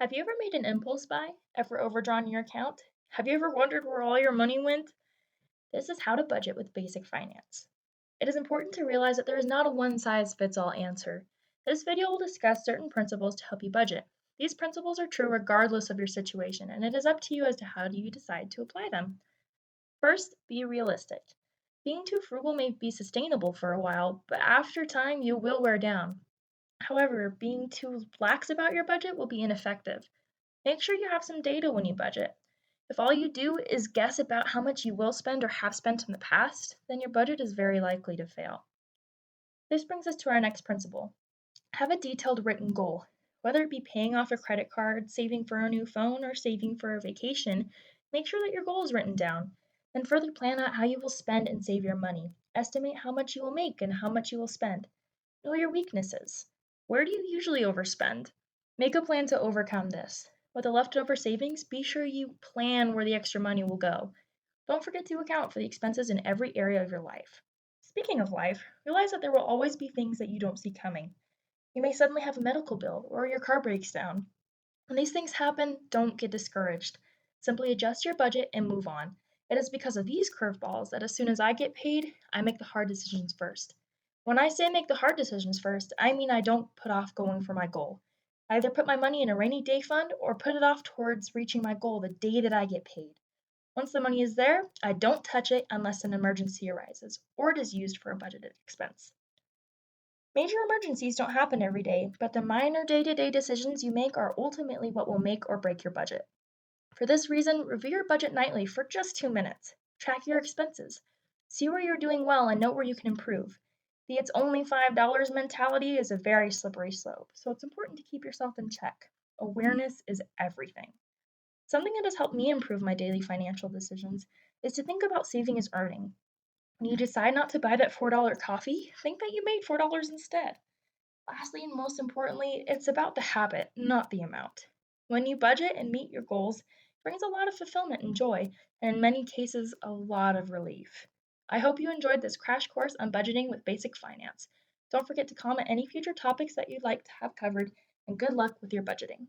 Have you ever made an impulse buy? Ever overdrawn your account? Have you ever wondered where all your money went? This is how to budget with basic finance. It is important to realize that there is not a one size fits all answer. This video will discuss certain principles to help you budget. These principles are true regardless of your situation, and it is up to you as to how do you decide to apply them. First, be realistic. Being too frugal may be sustainable for a while, but after time you will wear down. However, being too lax about your budget will be ineffective. Make sure you have some data when you budget. If all you do is guess about how much you will spend or have spent in the past, then your budget is very likely to fail. This brings us to our next principle. Have a detailed written goal. Whether it be paying off a credit card, saving for a new phone, or saving for a vacation, make sure that your goal is written down. Then further plan out how you will spend and save your money. Estimate how much you will make and how much you will spend. Know your weaknesses. Where do you usually overspend? Make a plan to overcome this. With the leftover savings, be sure you plan where the extra money will go. Don't forget to account for the expenses in every area of your life. Speaking of life, realize that there will always be things that you don't see coming. You may suddenly have a medical bill or your car breaks down. When these things happen, don't get discouraged. Simply adjust your budget and move on. It is because of these curveballs that as soon as I get paid, I make the hard decisions first. When I say make the hard decisions first, I mean I don't put off going for my goal. I either put my money in a rainy day fund or put it off towards reaching my goal the day that I get paid. Once the money is there, I don't touch it unless an emergency arises or it is used for a budgeted expense. Major emergencies don't happen every day, but the minor day to day decisions you make are ultimately what will make or break your budget. For this reason, review your budget nightly for just 2 minutes. Track your expenses. See where you're doing well and note where you can improve. The it's only $5 mentality is a very slippery slope, so it's important to keep yourself in check. Awareness is everything. Something that has helped me improve my daily financial decisions is to think about saving as earning. When you decide not to buy that $4 coffee, think that you made $4 instead. Lastly, and most importantly, it's about the habit, not the amount. When you budget and meet your goals, it brings a lot of fulfillment and joy, and in many cases, a lot of relief. I hope you enjoyed this crash course on budgeting with basic finance. Don't forget to comment any future topics that you'd like to have covered, and good luck with your budgeting.